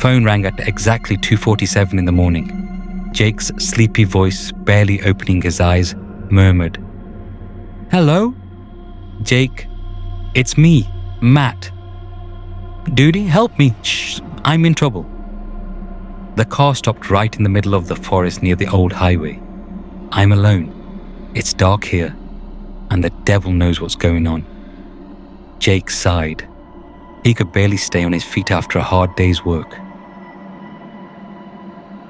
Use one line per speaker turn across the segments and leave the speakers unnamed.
phone rang at exactly 2:47 in the morning. Jake's sleepy voice, barely opening his eyes, murmured, "Hello? Jake, it's me, Matt. Duty, help me. Shh, I'm in trouble." The car stopped right in the middle of the forest near the old highway. "I'm alone. It's dark here, and the devil knows what's going on." Jake sighed. He could barely stay on his feet after a hard day's work.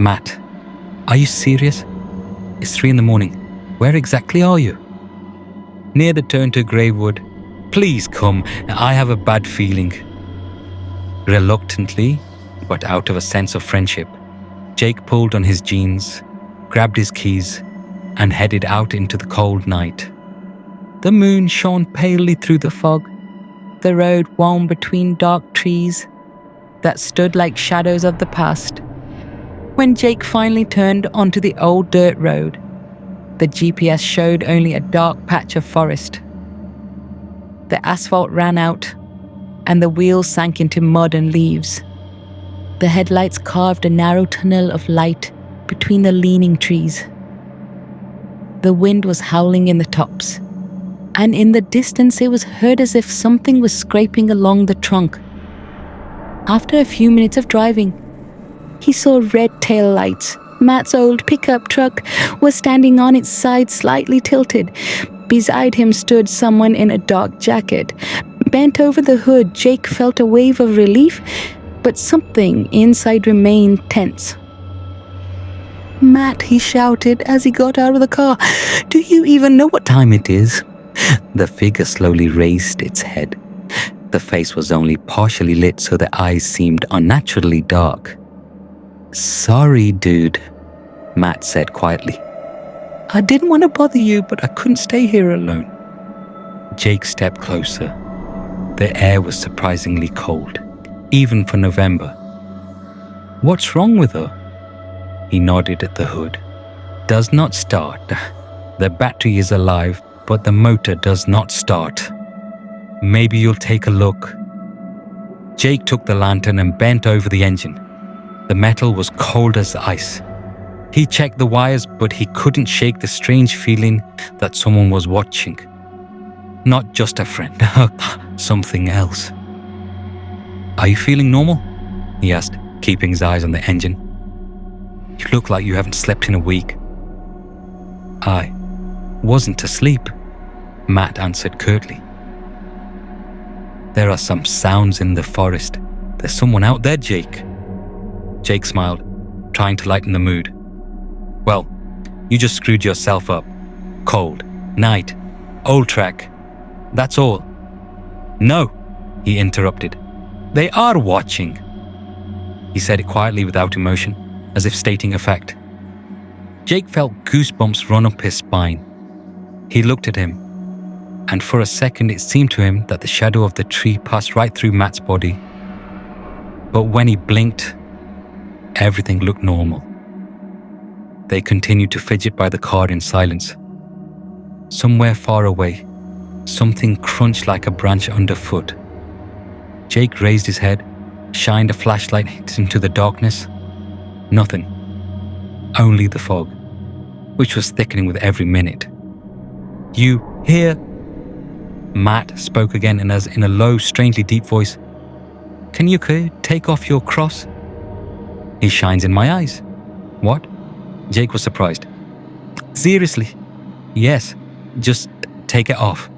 "Matt, are you serious? It's 3 in the morning. Where exactly are you?" "Near the turn to Gravewood. Please come, I have a bad feeling." Reluctantly, but out of a sense of friendship, Jake pulled on his jeans, grabbed his keys, and headed out into the cold night. The moon shone palely through the fog. The road wound between dark trees that stood like shadows of the past. When Jake finally turned onto the old dirt road, the GPS showed only a dark patch of forest. The asphalt ran out, and the wheels sank into mud and leaves. The headlights carved a narrow tunnel of light between the leaning trees. The wind was howling in the tops, and in the distance it was heard as if something was scraping along the trunk. After a few minutes of driving, he saw red tail lights. Matt's old pickup truck was standing on its side, slightly tilted. Beside him stood someone in a dark jacket. Bent over the hood, Jake felt a wave of relief, but something inside remained tense. "Matt," he shouted as he got out of the car, "do you even know what time it is?" The figure slowly raised its head. The face was only partially lit, so the eyes seemed unnaturally dark. "Sorry, dude," Matt said quietly. "I didn't want to bother you, but I couldn't stay here alone." Jake stepped closer. The air was surprisingly cold, even for November. "What's wrong with her?" He nodded at the hood. "Does not start. The battery is alive, but the motor does not start. Maybe you'll take a look." Jake took the lantern and bent over the engine. The metal was cold as ice. He checked the wires, but he couldn't shake the strange feeling that someone was watching. Not just a friend, something else. "Are you feeling normal?" he asked, keeping his eyes on the engine. "You look like you haven't slept in a week." "I wasn't asleep," Matt answered curtly. "There are some sounds in the forest. There's someone out there, Jake." Jake smiled, trying to lighten the mood. "Well, you just screwed yourself up. Cold, night, old track. That's all." "No," he interrupted. "They are watching." He said it quietly without emotion, as if stating a fact. Jake felt goosebumps run up his spine. He looked at him, and for a second it seemed to him that the shadow of the tree passed right through Matt's body. But when he blinked, everything looked normal. They continued to fidget by the car in silence. Somewhere far away, something crunched like a branch underfoot. Jake raised his head, shined a flashlight into the darkness. Nothing. Only the fog, which was thickening with every minute. "You here?" Matt spoke again, and as in a low, strangely deep voice. Can you take off your cross?" "He shines in my eyes." "What?" Jake was surprised. "Seriously?" "Yes, just take it off."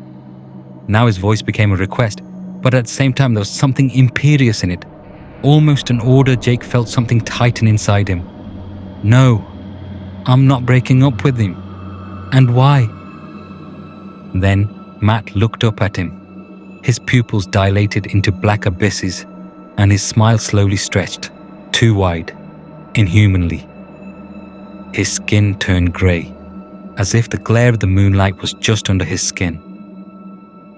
Now his voice became a request, but at the same time there was something imperious in it. Almost an order. Jake felt something tighten inside him. "No, I'm not breaking up with him." "And why?" Then Matt looked up at him. His pupils dilated into black abysses, and his smile slowly stretched, too wide, inhumanly. His skin turned grey, as if the glare of the moonlight was just under his skin.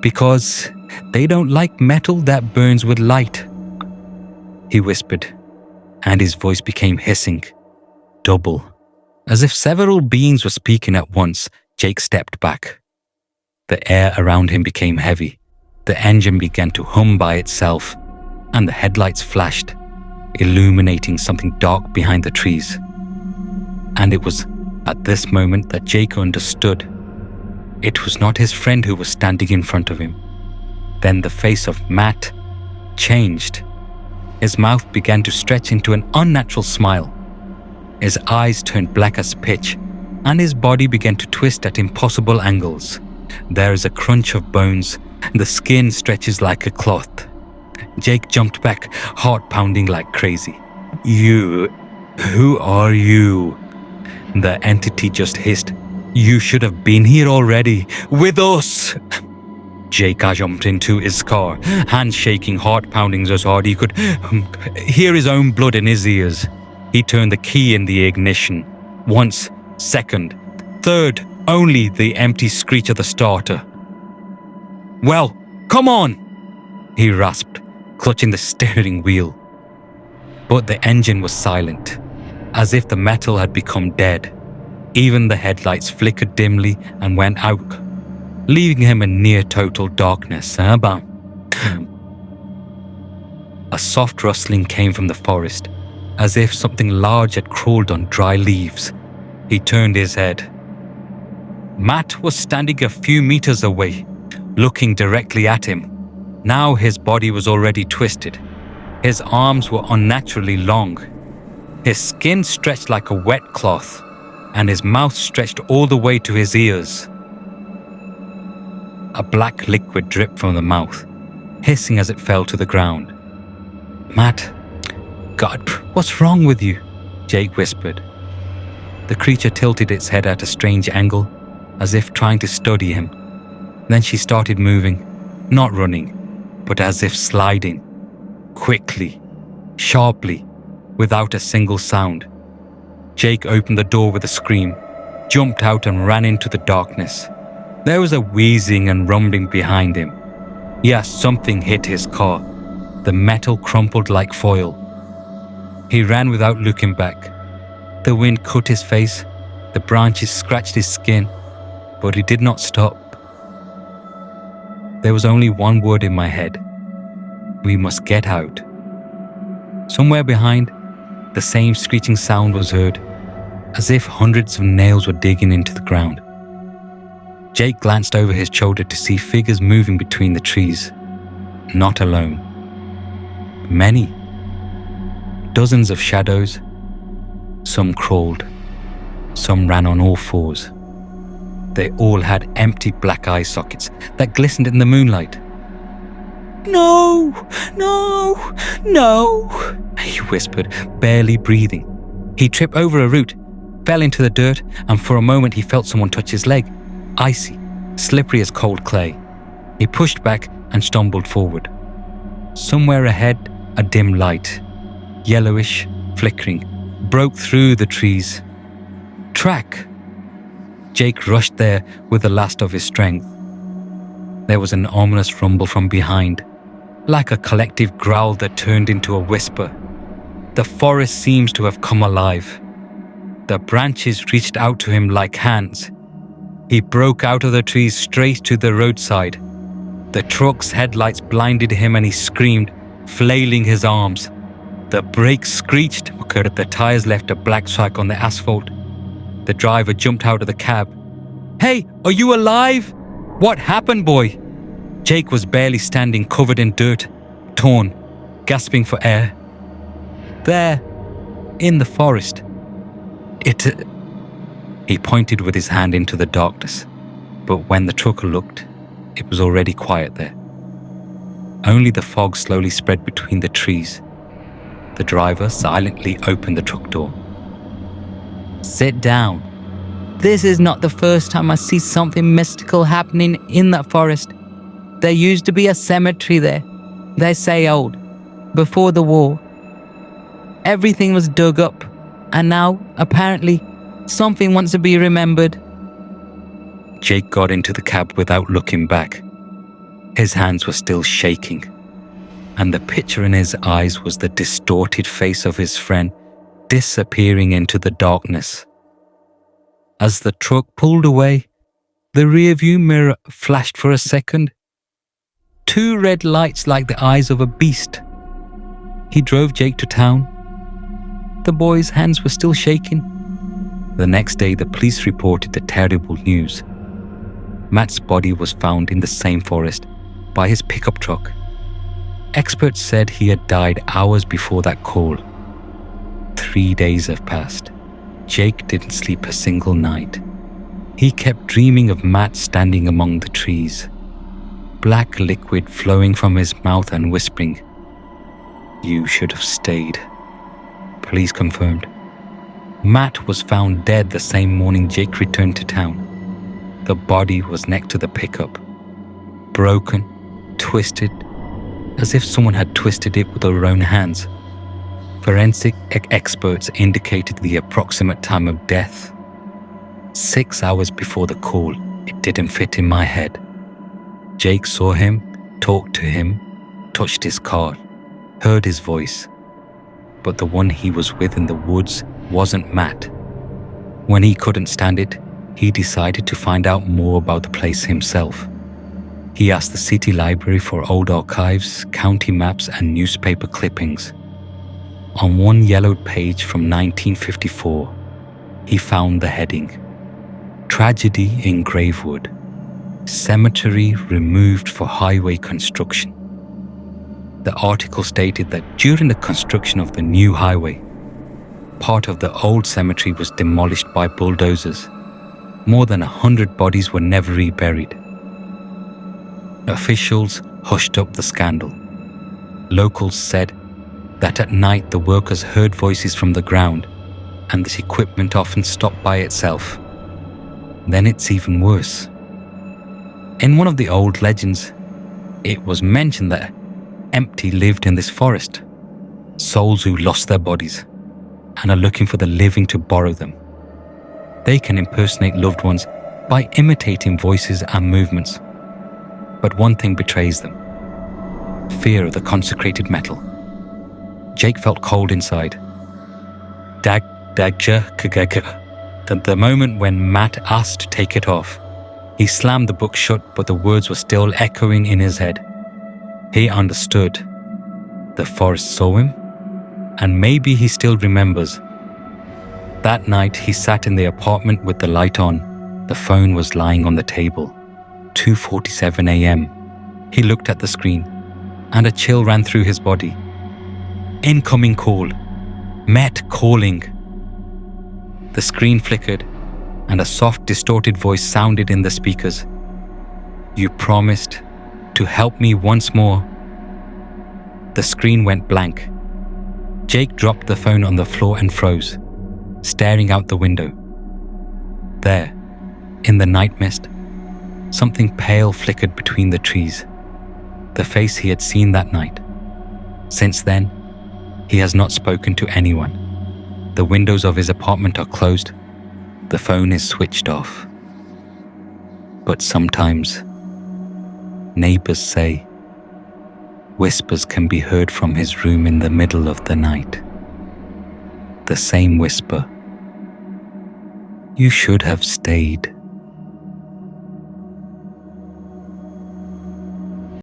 "Because they don't like metal that burns with light," he whispered, and his voice became hissing, double. As if several beings were speaking at once, Jake stepped back. The air around him became heavy. The engine began to hum by itself, and the headlights flashed. illuminating something dark behind the trees. And it was at this moment that Jake understood. It was not his friend who was standing in front of him. Then the face of Matt changed. His mouth began to stretch into an unnatural smile. His eyes turned black as pitch, and his body began to twist at impossible angles. There is a crunch of bones, and the skin stretches like a cloth. Jake jumped back, heart pounding like crazy. Who are you? The entity just hissed. You should have been here already, with us. Jake jumped into his car, hands shaking, heart pounding as hard he could hear his own blood in his ears. He turned the key in the ignition. Once, second, third, only the empty screech of the starter. Well, come on, he rasped, clutching the steering wheel. But the engine was silent, as if the metal had become dead. Even the headlights flickered dimly and went out, leaving him in near total darkness. A soft rustling came from the forest, as if something large had crawled on dry leaves. He turned his head. Matt was standing a few meters away, looking directly at him. Now his body was already twisted. His arms were unnaturally long. His skin stretched like a wet cloth, and his mouth stretched all the way to his ears. A black liquid dripped from the mouth, hissing as it fell to the ground. Matt, God, what's wrong with you? Jake whispered. The creature tilted its head at a strange angle, as if trying to study him. Then she started moving, not running, but as if sliding, quickly, sharply, without a single sound. Jake opened the door with a scream, jumped out and ran into the darkness. There was a wheezing and rumbling behind him. Yes, something hit his car. The metal crumpled like foil. He ran without looking back. The wind cut his face, the branches scratched his skin, but he did not stop. There was only one word in my head. We must get out. Somewhere behind, the same screeching sound was heard, as if hundreds of nails were digging into the ground. Jake glanced over his shoulder to see figures moving between the trees. Not alone. Many. Dozens of shadows. Some crawled. Some ran on all fours. They all had empty black eye sockets that glistened in the moonlight. No, no, no, he whispered, barely breathing. He tripped over a root, fell into the dirt, and for a moment he felt someone touch his leg, icy, slippery as cold clay. He pushed back and stumbled forward. Somewhere ahead, a dim light, yellowish, flickering, broke through the trees. Track! Jake rushed there with the last of his strength. There was an ominous rumble from behind, like a collective growl that turned into a whisper. The forest seems to have come alive. The branches reached out to him like hands. He broke out of the trees straight to the roadside. The truck's headlights blinded him and he screamed, flailing his arms. The brakes screeched, the tires left a black track on the asphalt. The driver jumped out of the cab. Hey, are you alive? What happened, boy? Jake was barely standing, covered in dirt, torn, gasping for air. There, in the forest. He pointed with his hand into the darkness, but when the trucker looked, it was already quiet there. Only the fog slowly spread between the trees. The driver silently opened the truck door. Sit down. This is not the first time I see something mystical happening in that forest. There used to be a cemetery there. They say old, before the war. Everything was dug up, and now, apparently, something wants to be remembered. Jake got into the cab without looking back. His hands were still shaking, and the picture in his eyes was the distorted face of his friend disappearing into the darkness. As the truck pulled away, the rearview mirror flashed for a second. 2 red lights like the eyes of a beast. He drove Jake to town. The boy's hands were still shaking. The next day, the police reported the terrible news. Matt's body was found in the same forest by his pickup truck. Experts said he had died hours before that call. 3 days have passed. Jake didn't sleep a single night. He kept dreaming of Matt standing among the trees, black liquid flowing from his mouth and whispering, "You should have stayed." Police confirmed. Matt was found dead the same morning Jake returned to town. The body was next to the pickup, broken, twisted, as if someone had twisted it with their own hands. Forensic experts indicated the approximate time of death. 6 hours before the call. It didn't fit in my head. Jake saw him, talked to him, touched his car, heard his voice. But the one he was with in the woods wasn't Matt. When he couldn't stand it, he decided to find out more about the place himself. He asked the city library for old archives, county maps, and newspaper clippings. On one yellowed page from 1954, he found the heading, "Tragedy in Gravewood. Cemetery removed for highway construction." The article stated that during the construction of the new highway, part of the old cemetery was demolished by bulldozers. More than 100 bodies were never reburied. Officials hushed up the scandal. Locals said that at night the workers heard voices from the ground and this equipment often stopped by itself. Then it's even worse. In one of the old legends, it was mentioned that empty lived in this forest, souls who lost their bodies and are looking for the living to borrow them. They can impersonate loved ones by imitating voices and movements. But one thing betrays them: fear of the consecrated metal. Jake felt cold inside. The moment when Matt asked to take it off, he slammed the book shut, but the words were still echoing in his head. He understood. The forest saw him, and maybe he still remembers. That night, he sat in the apartment with the light on. The phone was lying on the table. 2:47 a.m. He looked at the screen, and a chill ran through his body. Incoming call. Met calling. The screen flickered, and a soft, distorted voice sounded in the speakers. "You promised to help me once more." The screen went blank. Jake dropped the phone on the floor and froze, staring out the window. There, in the night mist, something pale flickered between the trees. The face he had seen that night. Since then, he has not spoken to anyone. The windows of his apartment are closed. The phone is switched off. But sometimes, neighbors say, whispers can be heard from his room in the middle of the night. The same whisper. "You should have stayed."